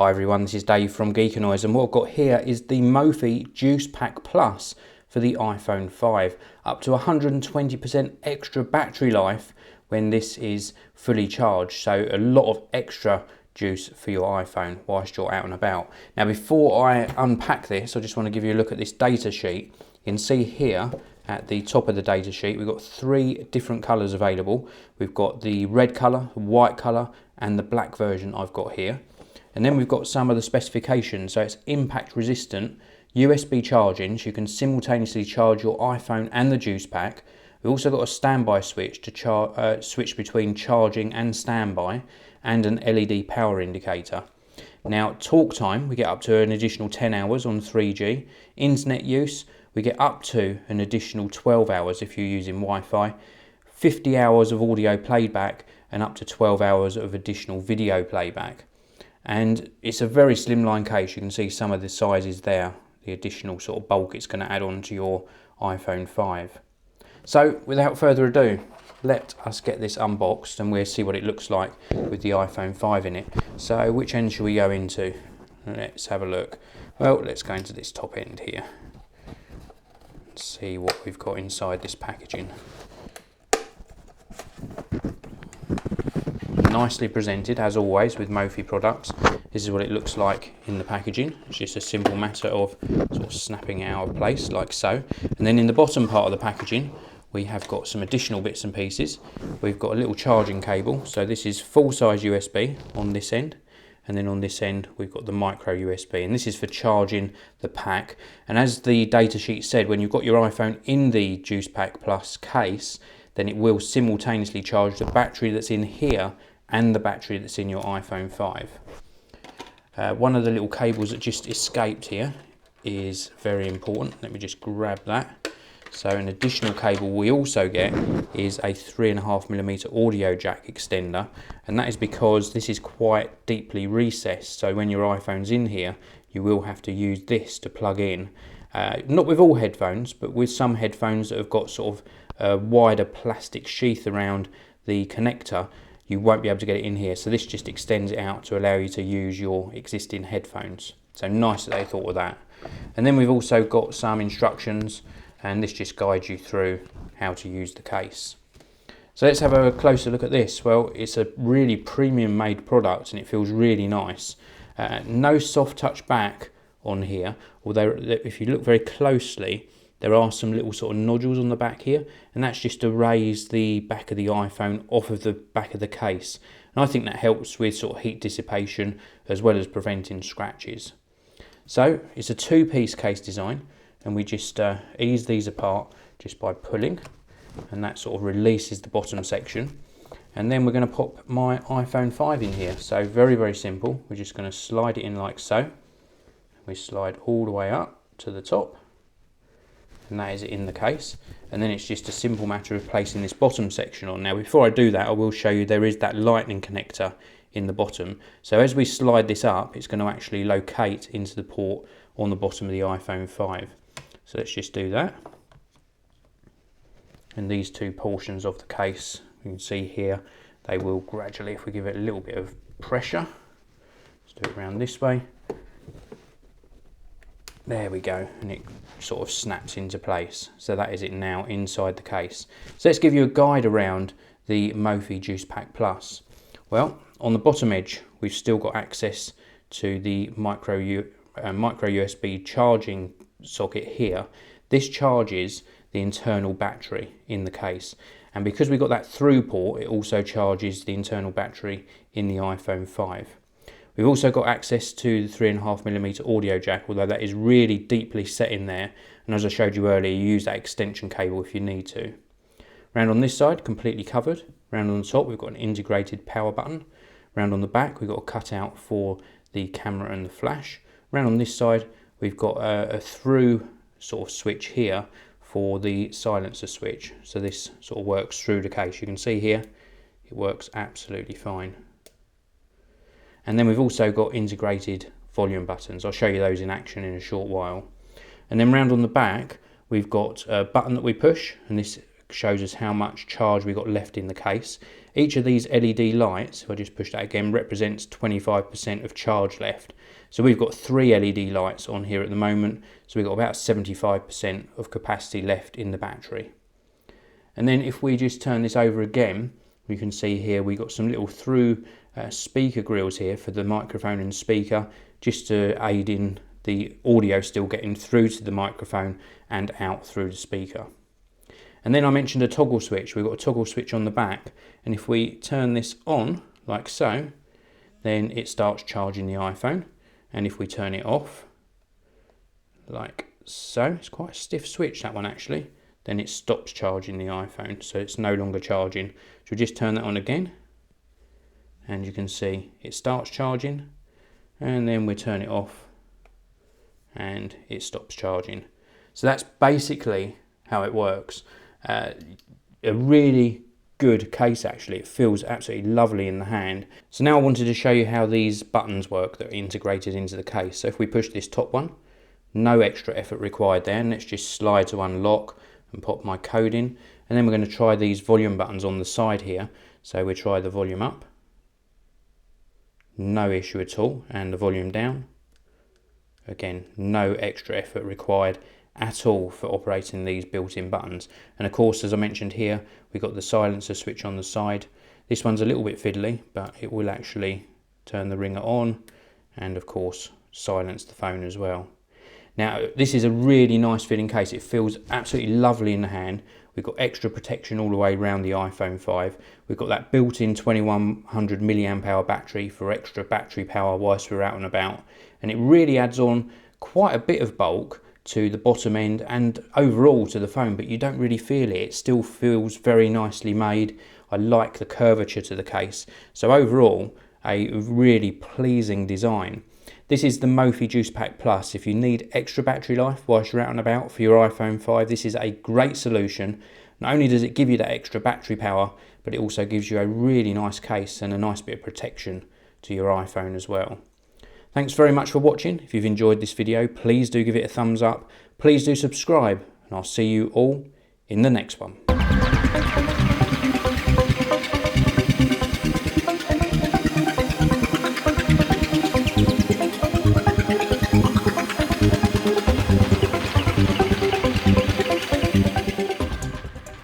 Hi everyone, this is Dave from Geekanoids, and what I've got here is the Mophie Juice Pack Plus for the iPhone 5. Up to 120% extra battery life when this is fully charged, so a lot of extra juice for your iPhone whilst you're out and about. Now before I unpack this, I just want to give you a look at this data sheet. You can see here at the top of the data sheet we've got 3 different colours available. We've got the red colour, the white colour and the black version I've got here. And then we've got some of the specifications. So it's impact resistant, USB charging, so you can simultaneously charge your iPhone and the juice pack. We've also got a standby switch to switch between charging and standby, and an LED power indicator. Now talk time, we get up to an additional 10 hours on 3G. Internet use, we get up to an additional 12 hours if you're using Wi-Fi. 50 hours of audio playback and up to 12 hours of additional video playback. And it's a very slimline case. You can see some of the sizes there, the additional sort of bulk it's going to add on to your iPhone 5. So without further ado, let us get this unboxed and we'll see what it looks like with the iPhone 5 in it. So which end shall we go into? Let's have a look. Well, let's go into this top end here. Let's see what we've got inside this packaging. Nicely presented as always with Mophie products. This is what it looks like in the packaging. It's just a simple matter of sort of snapping it out of place like so. And then in the bottom part of the packaging we have got some additional bits and pieces. We've got a little charging cable, so this is full size USB on this end, and then on this end we've got the micro USB, and this is for charging the pack. And as the data sheet said, when you've got your iPhone in the Juice Pack Plus case, then it will simultaneously charge the battery that's in here and the battery that's in your iPhone 5. One of the little cables that just escaped here is very important. Let me just grab that. So an additional cable we also get is a 3.5mm audio jack extender, and that is because this is quite deeply recessed, so when your iPhone's in here you will have to use this to plug in. Not with all headphones, but with some headphones that have got sort of a wider plastic sheath around the connector, you won't be able to get it in here, so this just extends it out to allow you to use your existing headphones. So nice that they thought of that. And then we've also got some instructions, and this just guides you through how to use the case. So let's have a closer look at this. Well, it's a really premium made product and it feels really nice. No soft touch back on here, although if you look very closely there are some little sort of nodules on the back here, and that's just to raise the back of the iPhone off of the back of the case. And I think that helps with sort of heat dissipation as well as preventing scratches. So it's a 2-piece case design, and we just ease these apart just by pulling, and that sort of releases the bottom section. And then we're going to pop my iPhone 5 in here. So very, very simple. We're just going to slide it in like so. We slide all the way up to the top, and that is it in the case. And then it's just a simple matter of placing this bottom section on. Now before I do that, I will show you there is that lightning connector in the bottom. So as we slide this up, it's going to actually locate into the port on the bottom of the iPhone 5. So let's just do that. And these 2 portions of the case, you can see here, they will gradually, if we give it a little bit of pressure, let's do it around this way. There we go, and it sort of snaps into place. So that is it now inside the case. So let's give you a guide around the Mophie Juice Pack Plus. Well, on the bottom edge we've still got access to the micro USB charging socket here. This charges the internal battery in the case, and because we've got that through port, it also charges the internal battery in the iPhone 5. We've also got access to the 3.5mm audio jack, although that is really deeply set in there, and as I showed you earlier, you use that extension cable if you need to. Round on this side, completely covered. Round on the top, we've got an integrated power button. Round on the back, we've got a cutout for the camera and the flash. Round on this side, we've got a through sort of switch here for the silencer switch. So this sort of works through the case. You can see here, it works absolutely fine. And then we've also got integrated volume buttons. I'll show you those in action in a short while. And then round on the back, we've got a button that we push, and this shows us how much charge we got left in the case. Each of these LED lights, if I just push that again, represents 25% of charge left. So we've got 3 LED lights on here at the moment, so we've got about 75% of capacity left in the battery. And then if we just turn this over again, we can see here we've got some little through speaker grills here for the microphone and speaker, just to aid in the audio still getting through to the microphone and out through the speaker. And then I mentioned a toggle switch. We've got a toggle switch on the back, and if we turn this on like so, then it starts charging the iPhone. And if we turn it off like so, it's quite a stiff switch, that one actually, then it stops charging the iPhone, so it's no longer charging. So we just turn that on again, and you can see it starts charging, and then we turn it off and it stops charging. So that's basically how it works. A really good case actually. It feels absolutely lovely in the hand. So now I wanted to show you how these buttons work that are integrated into the case. So if we push this top one, no extra effort required there, and let's just slide to unlock and pop my code in, and then we're going to try these volume buttons on the side here. So we try the volume up, no issue at all, and the volume down, again no extra effort required at all for operating these built-in buttons. And of course, as I mentioned here, we've got the silencer switch on the side. This one's a little bit fiddly, but it will actually turn the ringer on and of course silence the phone as well. Now this is a really nice fitting case. It feels absolutely lovely in the hand. We've got extra protection all the way around the iPhone 5. We've got that built-in 2100 milliamp hour battery for extra battery power whilst we're out and about, and it really adds on quite a bit of bulk to the bottom end and overall to the phone, but you don't really feel it. It still feels very nicely made. I like the curvature to the case. So overall, a really pleasing design. This is the Mophie Juice Pack Plus. If you need extra battery life whilst you're out and about for your iPhone 5, this is a great solution. Not only does it give you that extra battery power, but it also gives you a really nice case and a nice bit of protection to your iPhone as well. Thanks very much for watching. If you've enjoyed this video, please do give it a thumbs up. Please do subscribe, and I'll see you all in the next one.